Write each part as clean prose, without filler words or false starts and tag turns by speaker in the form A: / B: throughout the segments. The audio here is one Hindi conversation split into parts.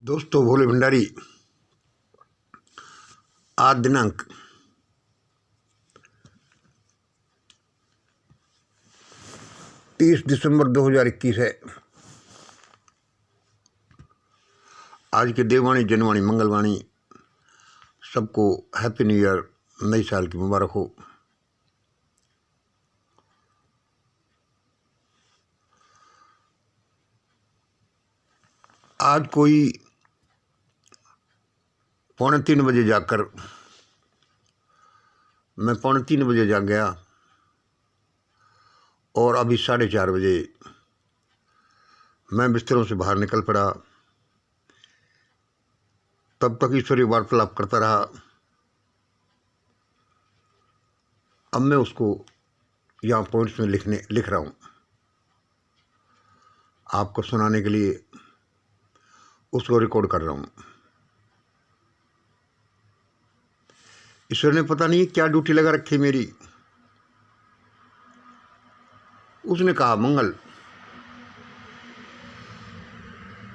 A: दोस्तों, भोले भंडारी आज दिनांक 30 दिसंबर 2021 है। आज के देववाणी, जनवाणी, मंगलवाणी सबको हैप्पी न्यू ईयर, नई साल की मुबारक हो। आज कोई 2:45 जागकर मैं 3:45 जाग गया और अभी 4:30 बजे मैं बिस्तरों से बाहर निकल पड़ा। तब तक ईश्वरीय वार्तालाप करता रहा। अब मैं उसको यहाँ पॉइंट्स में लिख रहा हूँ आपको सुनाने के लिए, उसको रिकॉर्ड कर रहा हूँ। ईश्वर ने पता नहीं क्या ड्यूटी लगा रखी मेरी। उसने कहा, मंगल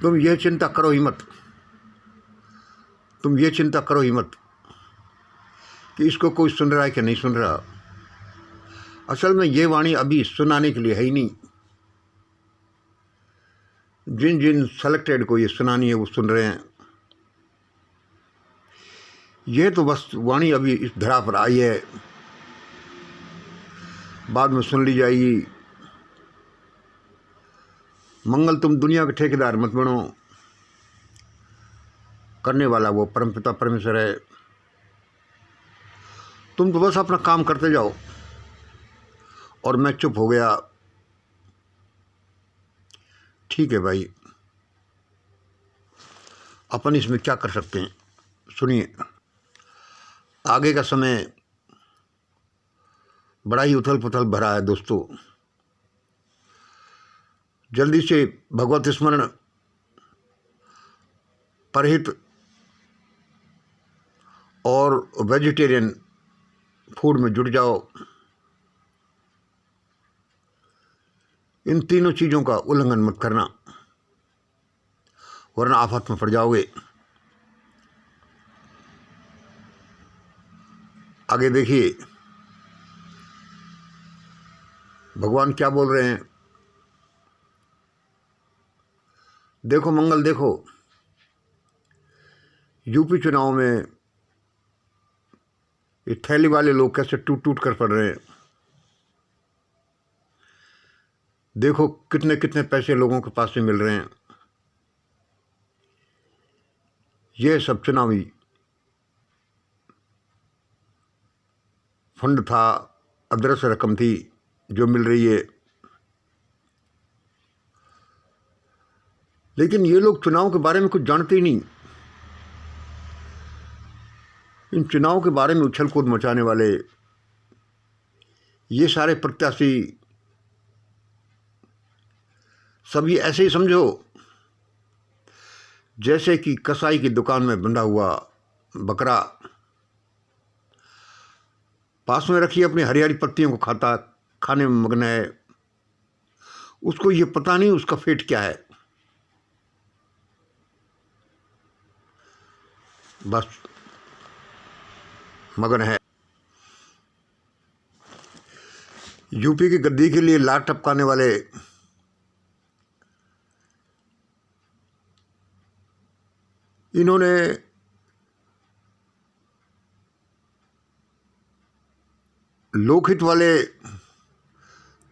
A: तुम ये चिंता करो ही मत, तुम ये चिंता करो ही मत कि इसको कोई सुन रहा है कि नहीं सुन रहा। असल में ये वाणी अभी सुनाने के लिए है ही नहीं। जिन जिन सेलेक्टेड को ये सुनानी है वो सुन रहे हैं। यह तो बस वाणी अभी इस धरा पर आई है, बाद में सुन ली जाएगी। मंगल तुम दुनिया के ठेकेदार मत बनो, करने वाला वो परमपिता परमेश्वर है। तुम तो बस अपना काम करते जाओ। और मैं चुप हो गया। ठीक है भाई, अपन इसमें क्या कर सकते हैं। सुनिए, आगे का समय बड़ा ही उथल पुथल भरा है दोस्तों। जल्दी से भगवत स्मरण, परहित और वेजिटेरियन फूड में जुट जाओ। इन तीनों चीज़ों का उल्लंघन मत करना, वरना आफत में पड़ जाओगे। आगे देखिए भगवान क्या बोल रहे हैं। देखो मंगल, देखो यूपी चुनाव में ये थैली वाले लोग कैसे टूट टूट कर पड़ रहे हैं। देखो कितने कितने पैसे लोगों के पास से मिल रहे हैं। यह सब चुनावी फंड था, अदृश्य रकम थी जो मिल रही है। लेकिन ये लोग चुनाव के बारे में कुछ जानते ही नहीं। इन चुनाव के बारे में उछल कूद मचाने वाले ये सारे प्रत्याशी सभी ऐसे ही समझो जैसे कि कसाई की दुकान में बंधा हुआ बकरा पास में रखी अपनी हरी हरी पत्तियों को खाने में मग्न है। उसको ये पता नहीं उसका फेट क्या है। बस मगन है। यूपी की गद्दी के लिए लात टपकाने वाले इन्होंने लोकहित वाले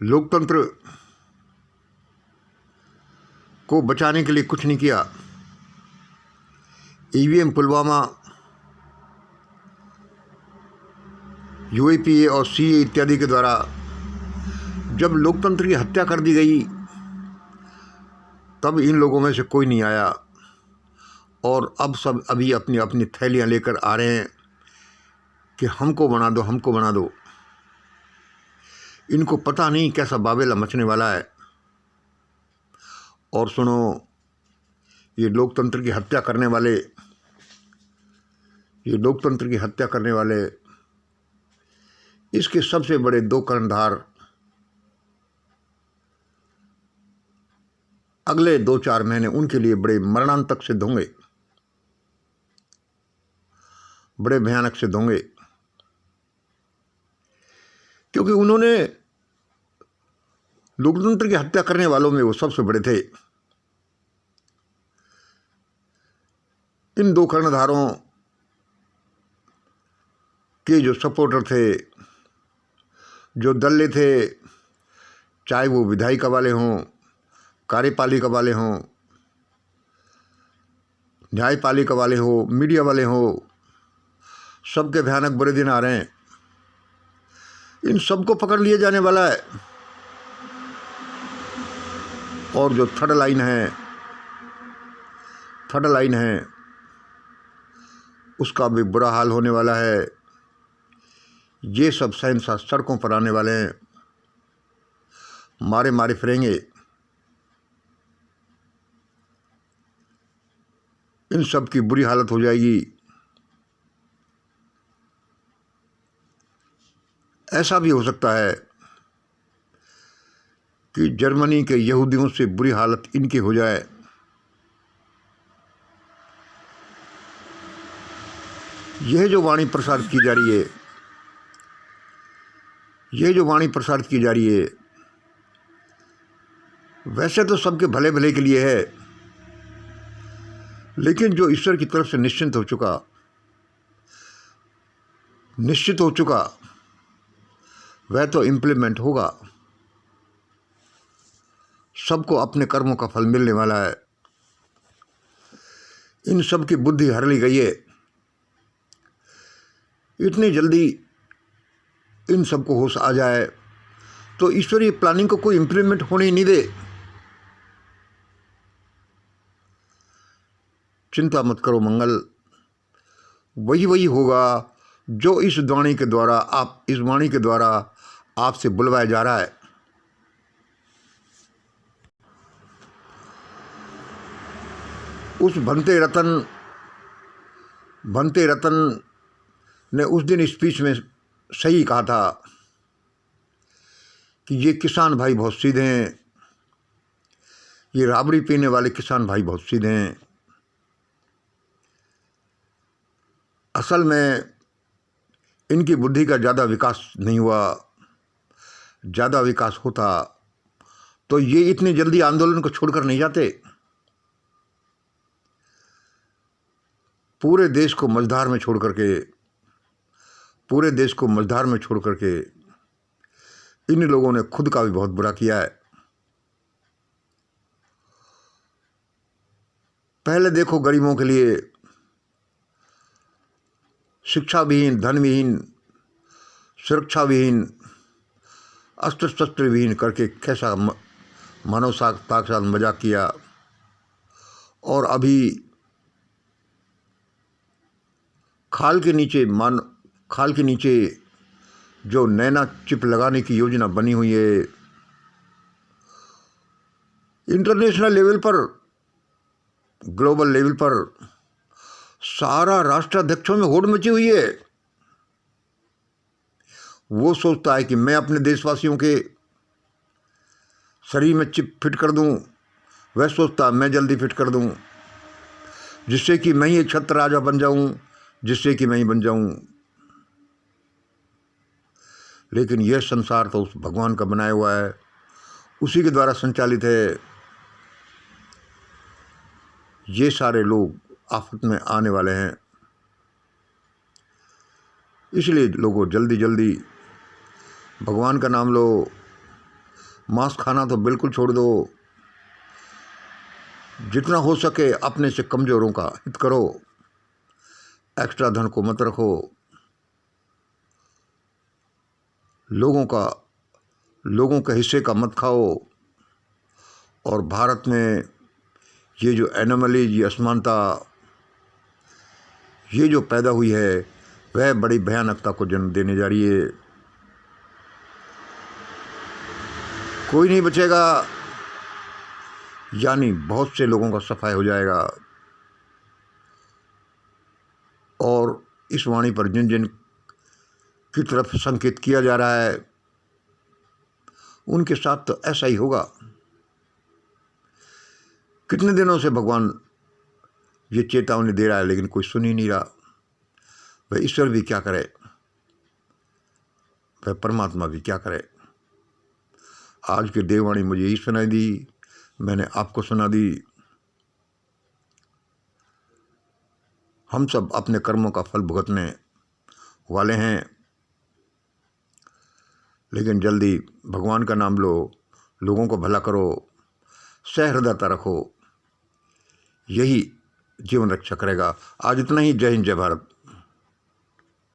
A: लोकतंत्र को बचाने के लिए कुछ नहीं किया। ईवीएम, पुलवामा, यूएपीए और सीए इत्यादि के द्वारा जब लोकतंत्र की हत्या कर दी गई, तब इन लोगों में से कोई नहीं आया। और अब सब अभी अपनी अपनी थैलियां लेकर आ रहे हैं कि हमको बना दो, हमको बना दो। इनको पता नहीं कैसा बाबेला मचने वाला है। और सुनो, ये लोकतंत्र की हत्या करने वाले इसके सबसे बड़े दो कर्णधार अगले 2-4 महीने उनके लिए बड़े मरणांतक सिद्ध होंगे। बड़े भयानक सिद्ध होंगे, क्योंकि उन्होंने लोकतंत्र की हत्या करने वालों में वो सबसे बड़े थे। इन दो कर्णधारों के जो सपोर्टर थे, जो दल्ले थे, चाहे वो विधायिका वाले हों, कार्यपालिका वाले हों, न्यायपालिका वाले हो, मीडिया वाले हो, सबके भयानक बुरे दिन आ रहे हैं। इन सबको पकड़ लिया जाने वाला है। और जो थर्ड लाइन है उसका भी बुरा हाल होने वाला है। ये सब शहंशाह सड़कों पर आने वाले हैं, मारे मारे फिरेंगे। इन सब की बुरी हालत हो जाएगी। ऐसा भी हो सकता है कि जर्मनी के यहूदियों से बुरी हालत इनकी हो जाए। यह जो वाणी प्रसारित की जा रही है, वैसे तो सबके भले भले के लिए है, लेकिन जो ईश्वर की तरफ से निश्चित हो चुका वह तो इम्प्लीमेंट होगा। सबको अपने कर्मों का फल मिलने वाला है। इन सब की बुद्धि हर ली गई है। इतनी जल्दी इन सबको होश आ जाए तो ईश्वरीय प्लानिंग को कोई इम्प्लीमेंट होने ही नहीं दे। चिंता मत करो, मंगल वही होगा जो इस वाणी के द्वारा आपसे बुलवाया जा रहा है। उस भंते रतन ने उस दिन स्पीच में सही कहा था कि ये किसान भाई बहुत सीधे हैं, ये राबड़ी पीने वाले किसान भाई बहुत सीधे हैं। असल में इनकी बुद्धि का ज़्यादा विकास नहीं हुआ। ज़्यादा विकास होता तो ये इतनी जल्दी आंदोलन को छोड़कर नहीं जाते। पूरे देश को मझधार में छोड़ करके इन लोगों ने खुद का भी बहुत बुरा किया है। पहले देखो, गरीबों के लिए शिक्षा विहीन, धन विहीन, सुरक्षा विहीन, अस्त्र शस्त्र विहीन करके कैसा मानवता के साथ मजाक किया। और अभी खाल के नीचे जो नैना चिप लगाने की योजना बनी हुई है, इंटरनेशनल लेवल पर, ग्लोबल लेवल पर सारा राष्ट्राध्यक्षों में होड़ मची हुई है। वो सोचता है कि मैं अपने देशवासियों के शरीर में चिप फिट कर दूं, वह सोचता है मैं जल्दी फिट कर दूं, जिससे कि मैं ही एक छत्र राजा बन जाऊं, लेकिन यह संसार तो उस भगवान का बनाया हुआ है, उसी के द्वारा संचालित है। ये सारे लोग आफत में आने वाले हैं। इसलिए लोगों, जल्दी भगवान का नाम लो। मांस खाना तो बिल्कुल छोड़ दो। जितना हो सके अपने से कमजोरों का हित करो। एक्स्ट्रा धन को मत रखो। लोगों के हिस्से का मत खाओ। और भारत में ये जो एनोमली, ये असमानता, ये जो पैदा हुई है, वह बड़ी भयानकता को जन्म देने जा रही है। कोई नहीं बचेगा, यानी बहुत से लोगों का सफाई हो जाएगा। और इस वाणी पर जिन जिन की तरफ संकेत किया जा रहा है, उनके साथ तो ऐसा ही होगा। कितने दिनों से भगवान ये चेतावनी दे रहा है, लेकिन कोई सुन ही नहीं रहा। वह ईश्वर भी क्या करे, वह परमात्मा भी क्या करे। आज की देववाणी मुझे यही सुनाई दी, मैंने आपको सुना दी। हम सब अपने कर्मों का फल भुगतने वाले हैं, लेकिन जल्दी भगवान का नाम लो, लोगों को भला करो, सहृदयता रखो, यही जीवन रक्षा करेगा। आज इतना ही। जय हिंद, जय भारत।